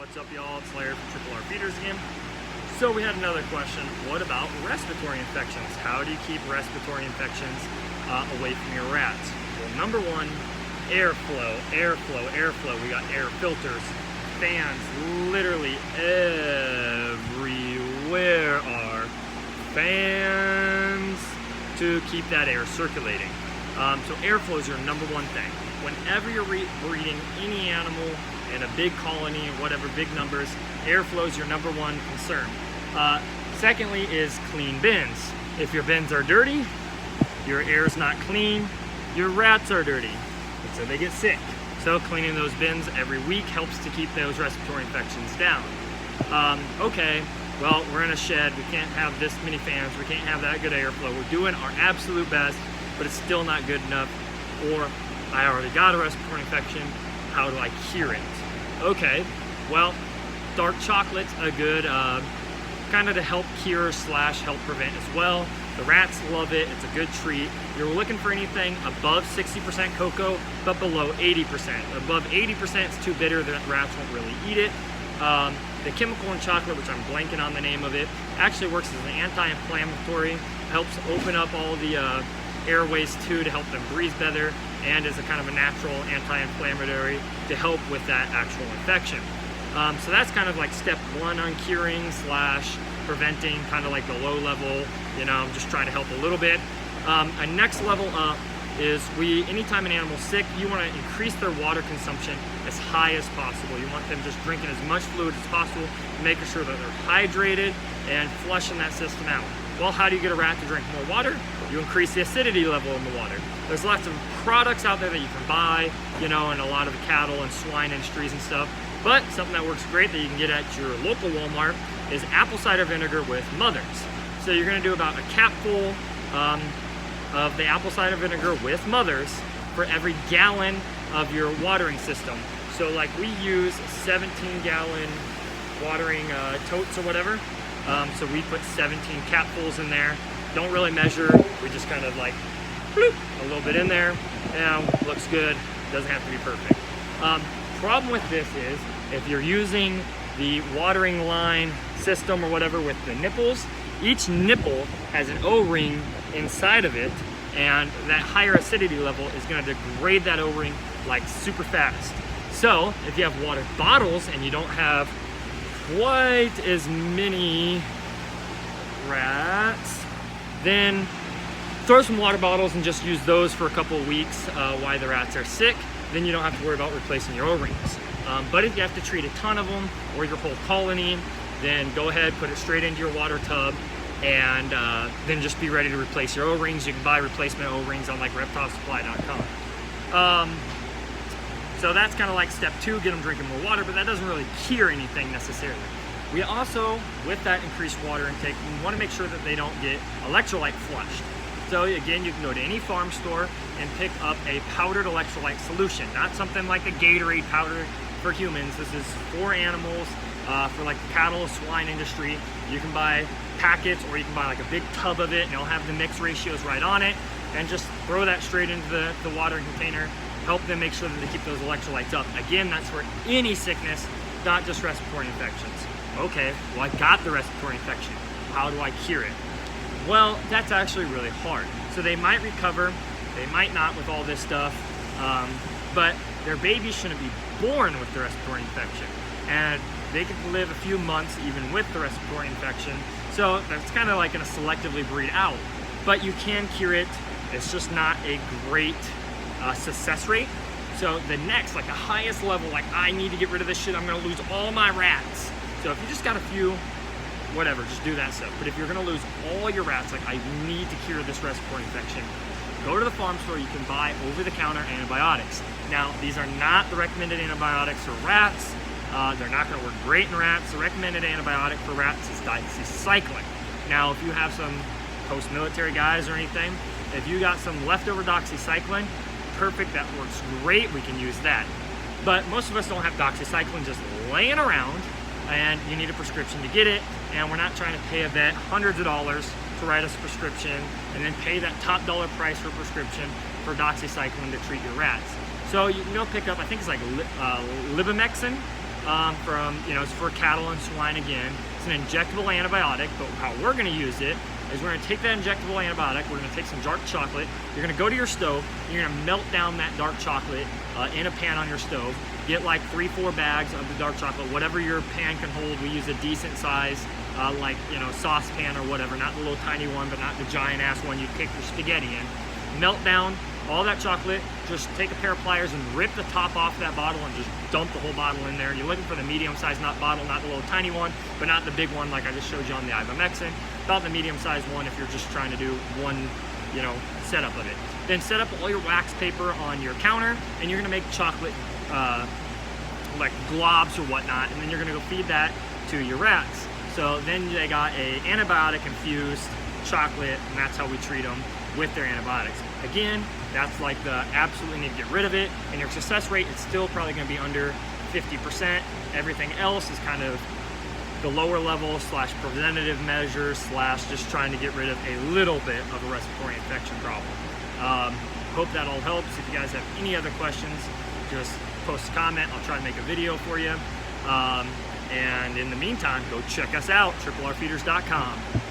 What's up, y'all? It's Larry from RRR Feeders again. So we had another question. What about respiratory infections? How do you keep respiratory infections away from your rats? Well, number one, airflow. We got air filters, fans. Literally everywhere are fans to keep that air circulating. So airflow is your number one thing. Whenever you're breeding any animal in a big colony or whatever, big numbers, airflow is your number one concern. Secondly is clean bins. If your bins are dirty, your air's not clean, your rats are dirty, and so they get sick. So cleaning those bins every week helps to keep those respiratory infections down. Okay, well, we're in a shed, we can't have this many fans, we can't have that good airflow. We're doing our absolute best, but it's still not good enough. Or I already got a respiratory infection, how do I cure it? Okay, well, dark chocolate's a good kind of to help cure / help prevent as well. The rats love it, it's a good treat. You're looking for anything above 60% cocoa, but below 80%. Above 80% is too bitter, the rats won't really eat it. The chemical in chocolate, which I'm blanking on the name of it, actually works as an anti-inflammatory, helps open up all the airways too to help them breathe better, and is a kind of a natural anti-inflammatory to help with that actual infection. So that's kind of like step one on curing / preventing, kind of like the low level, just trying to help a little bit. A next level up is anytime an animal's sick, you want to increase their water consumption as high as possible. You want them just drinking as much fluid as possible, making sure that they're hydrated and flushing that system out. Well, how do you get a rat to drink more water? You increase the acidity level in the water. There's lots of products out there that you can buy, in a lot of the cattle and swine industries and stuff. But something that works great that you can get at your local Walmart is apple cider vinegar with Mothers. So you're going to do about a capful of the apple cider vinegar with Mothers for every gallon of your watering system. So like we use 17-gallon watering totes or whatever. So we put 17 capfuls in there. Don't really measure. We just kind of like bloop, a little bit in there. Looks good. Doesn't have to be perfect. Problem with this is if you're using the watering line system or whatever with the nipples, each nipple has an O-ring inside of it, and that higher acidity level is going to degrade that O-ring like super fast. So if you have water bottles and you don't have quite as many rats, then throw some water bottles and just use those for a couple of weeks while the rats are sick. Then you don't have to worry about replacing your O-rings. But if you have to treat a ton of them or your whole colony, then go ahead, put it straight into your water tub, and then just be ready to replace your O-rings. You can buy replacement O-rings on like reptilesupply.com. So that's kind of like step two, get them drinking more water, but that doesn't really cure anything necessarily. We also, with that increased water intake, we want to make sure that they don't get electrolyte flushed. So again, you can go to any farm store and pick up a powdered electrolyte solution, not something like the Gatorade powder for humans. This is for animals, for like the cattle, swine industry. You can buy packets or you can buy like a big tub of it and it'll have the mix ratios right on it, and just throw that straight into the watering container. Help them make sure that they keep those electrolytes up. Again, that's for any sickness, not just respiratory infections. Okay, well I got the respiratory infection. How do I cure it? Well, that's actually really hard. So they might recover, they might not with all this stuff, but their babies shouldn't be born with the respiratory infection. And they could live a few months even with the respiratory infection. So that's kind of like gonna selectively breed out. But you can cure it. It's just not a great success rate. So the next, like the highest level, like I need to get rid of this shit, I'm gonna lose all my rats. So if you just got a few, whatever, just do that stuff. But if you're gonna lose all your rats, like I need to cure this respiratory infection, go to the farm store, you can buy over-the-counter antibiotics. Now, these are not the recommended antibiotics for rats. They're not gonna work great in rats. The recommended antibiotic for rats is doxycycline. Now, if you have some post-military guys or anything, if you got some leftover doxycycline, perfect, that works great, we can use that. But most of us don't have doxycycline just laying around, and you need a prescription to get it, and we're not trying to pay a vet hundreds of dollars to write us a prescription and then pay that top dollar price for a prescription for doxycycline to treat your rats. So you can go pick up, I think it's like libamexin, from, it's for cattle and swine again. It's an injectable antibiotic, but how we're gonna use it is we're gonna take that injectable antibiotic, we're gonna take some dark chocolate, you're gonna go to your stove, and you're gonna melt down that dark chocolate in a pan on your stove. Get like 3-4 bags of the dark chocolate, whatever your pan can hold. We use a decent size, saucepan or whatever, not the little tiny one, but not the giant ass one you'd kick your spaghetti in. Melt down all that chocolate, just take a pair of pliers and rip the top off that bottle and just dump the whole bottle in there. You're looking for the medium-sized bottle, not the little tiny one, but not the big one like I just showed you on the ivermectin. About the medium-sized one if you're just trying to do one, setup of it. Then set up all your wax paper on your counter, and you're gonna make chocolate like globs or whatnot, and then you're gonna go feed that to your rats. So then they got a antibiotic infused chocolate, and that's how we treat them with their antibiotics. Again, that's like the absolutely need to get rid of it, and your success rate is still probably going to be under 50%. Everything else is kind of the lower level / preventative measures / just trying to get rid of a little bit of a respiratory infection problem. Hope that all helps. If you guys have any other questions, just post a comment. I'll try to make a video for you. And in the meantime, go check us out, RRRfeeders.com.